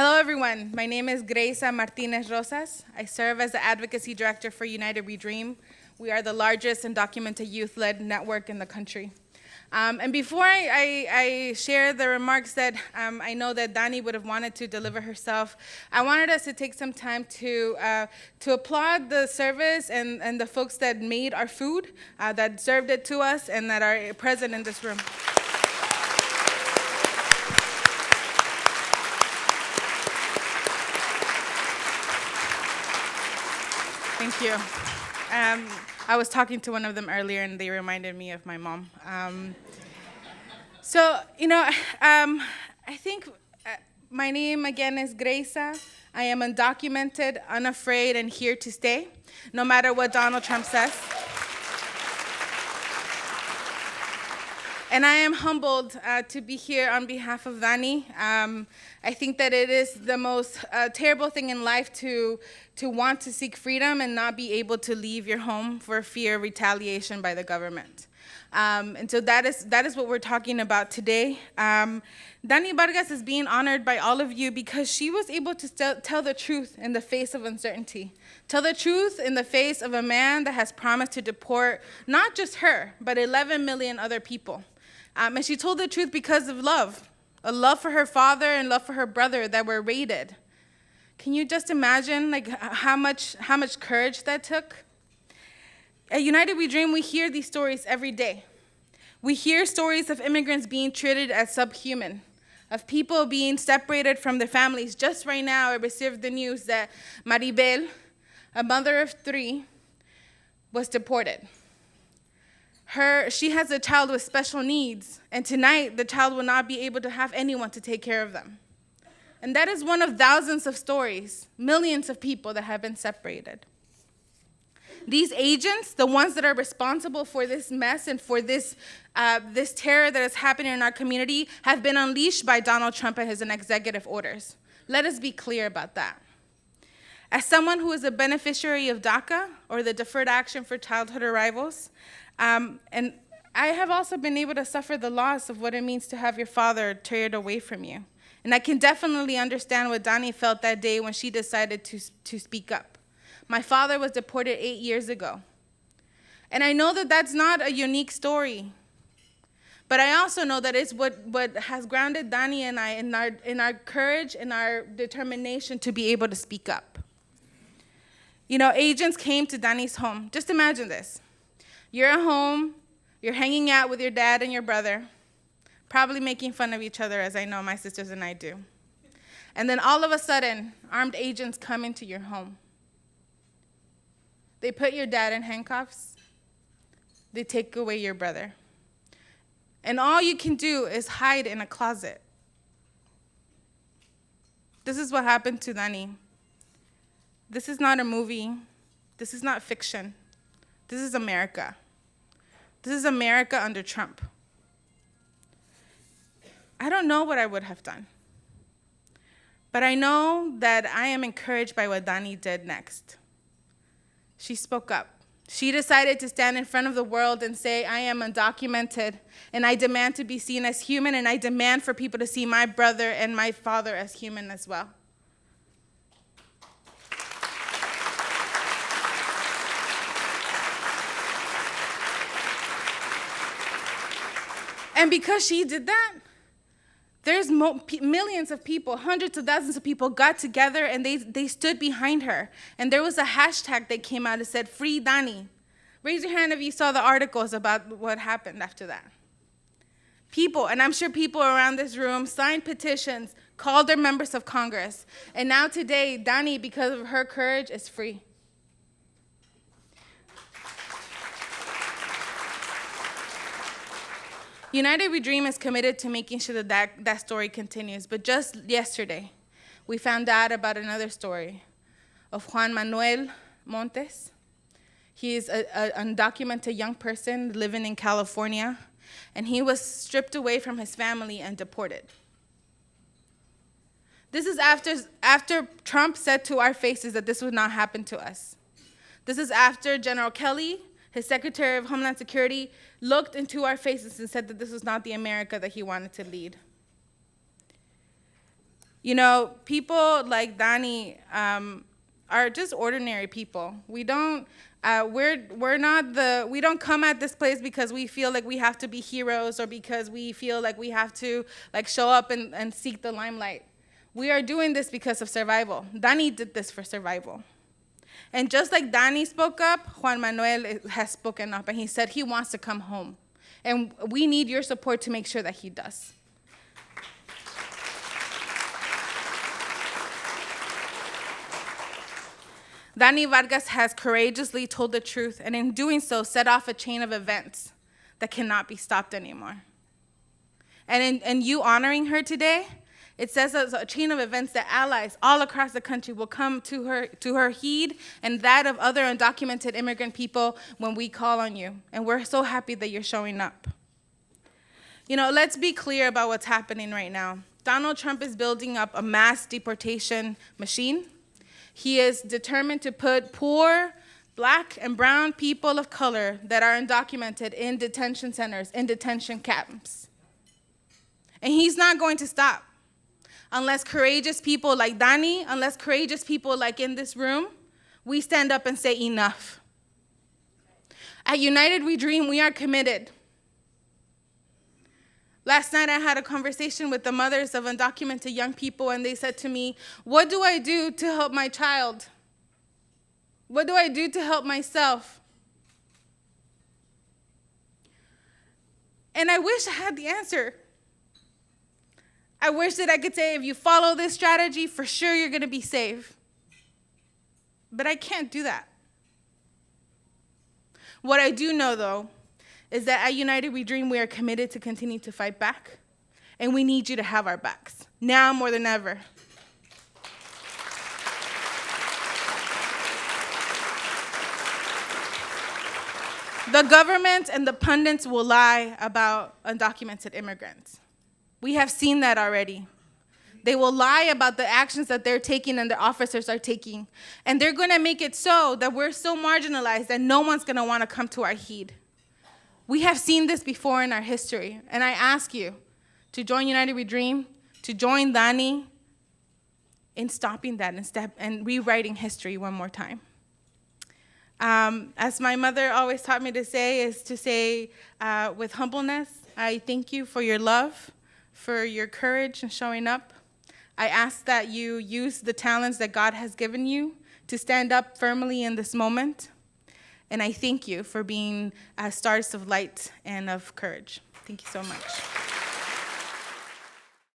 Hello, everyone. My name is Greisa Martinez Rosas. I serve as the Advocacy Director for United We Dream. We are the largest undocumented youth-led network in the country. And before I share the remarks that I know that Dani would have wanted to deliver herself, I wanted us to take some time to applaud the service and the folks that made our food, that served it to us, and that are present in this room. Thank you. I was talking to one of them earlier, and they reminded me of my mom. I think my name, again, is Greisa. I am undocumented, unafraid, and here to stay, no matter what Donald Trump says. And I am humbled to be here on behalf of Dani. I think that it is the most terrible thing in life to want to seek freedom and not be able to leave your home for fear of retaliation by the government. And so that is what we're talking about today. Dani Vargas is being honored by all of you because she was able to tell the truth in the face of uncertainty. Tell the truth in the face of a man that has promised to deport not just her, but 11 million other people. And she told the truth because of love, a love for her father and love for her brother that were raided. Can you just imagine how much courage that took? At United We Dream, we hear these stories every day. We hear stories of immigrants being treated as subhuman, of people being separated from their families. Just right now, I received the news that Maribel, a mother of 3, was deported. She has a child with special needs, and tonight the child will not be able to have anyone to take care of them. And that is one of thousands of stories, millions of people that have been separated. These agents, the ones that are responsible for this mess and for this terror that is happening in our community, have been unleashed by Donald Trump and his executive orders. Let us be clear about that. As someone who is a beneficiary of DACA, or the Deferred Action for Childhood Arrivals, and I have also been able to suffer the loss of what it means to have your father teared away from you. And I can definitely understand what Dani felt that day when she decided to speak up. My father was deported 8 years ago. And I know that that's not a unique story. But I also know that it's what has grounded Dani and I in our courage and our determination to be able to speak up. You know, agents came to Dani's home. Just imagine this. You're at home, you're hanging out with your dad and your brother, probably making fun of each other, as I know my sisters and I do. And then all of a sudden, armed agents come into your home. They put your dad in handcuffs. They take away your brother. And all you can do is hide in a closet. This is what happened to Dani. This is not a movie. This is not fiction. This is America. This is America under Trump. I don't know what I would have done. But I know that I am encouraged by what Dani did next. She spoke up. She decided to stand in front of the world and say, I am undocumented, and I demand to be seen as human, and I demand for people to see my brother and my father as human as well. And because she did that, there's millions of people, hundreds of thousands of people got together and they stood behind her. And there was a hashtag that came out that said, Free Dani. Raise your hand if you saw the articles about what happened after that. People, and I'm sure people around this room, signed petitions, called their members of Congress. And now today, Dani, because of her courage, is free. United We Dream is committed to making sure that story continues. But just yesterday, we found out about another story of Juan Manuel Montes. He is an undocumented young person living in California, and he was stripped away from his family and deported. This is after Trump said to our faces that this would not happen to us. This is after General Kelly, his Secretary of Homeland Security, looked into our faces and said that this was not the America that he wanted to lead. You know, people like Dani are just ordinary people. We don't we don't come at this place because we feel like we have to be heroes or because we feel like we have to like show up and seek the limelight. We are doing this because of survival. Dani did this for survival. And just like Dani spoke up, Juan Manuel has spoken up, and he said he wants to come home. And we need your support to make sure that he does. Dani Vargas has courageously told the truth, and in doing so, set off a chain of events that cannot be stopped anymore. And in you honoring her today, it says as a chain of events that allies all across the country will come to her heed and that of other undocumented immigrant people when we call on you. And we're so happy that you're showing up. You know, let's be clear about what's happening right now. Donald Trump is building up a mass deportation machine. He is determined to put poor, Black and brown people of color that are undocumented in detention centers, in detention camps. And he's not going to stop unless courageous people like Dani, unless courageous people like in this room, we stand up and say enough. At United We Dream, we are committed. Last night, I had a conversation with the mothers of undocumented young people, and they said to me, what do I do to help my child? What do I do to help myself? And I wish I had the answer. I wish that I could say, if you follow this strategy, for sure you're going to be safe. But I can't do that. What I do know, though, is that at United We Dream, we are committed to continue to fight back. And we need you to have our backs, now more than ever. The government and the pundits will lie about undocumented immigrants. We have seen that already. They will lie about the actions that they're taking and their officers are taking. And they're going to make it so that we're so marginalized that no one's going to want to come to our heed. We have seen this before in our history, and I ask you to join United We Dream, to join Dani in stopping that and rewriting history one more time. As my mother always taught me to say, is to say with humbleness, I thank you for your love, for your courage in showing up. I ask that you use the talents that God has given you to stand up firmly in this moment. And I thank you for being stars of light and of courage. Thank you so much.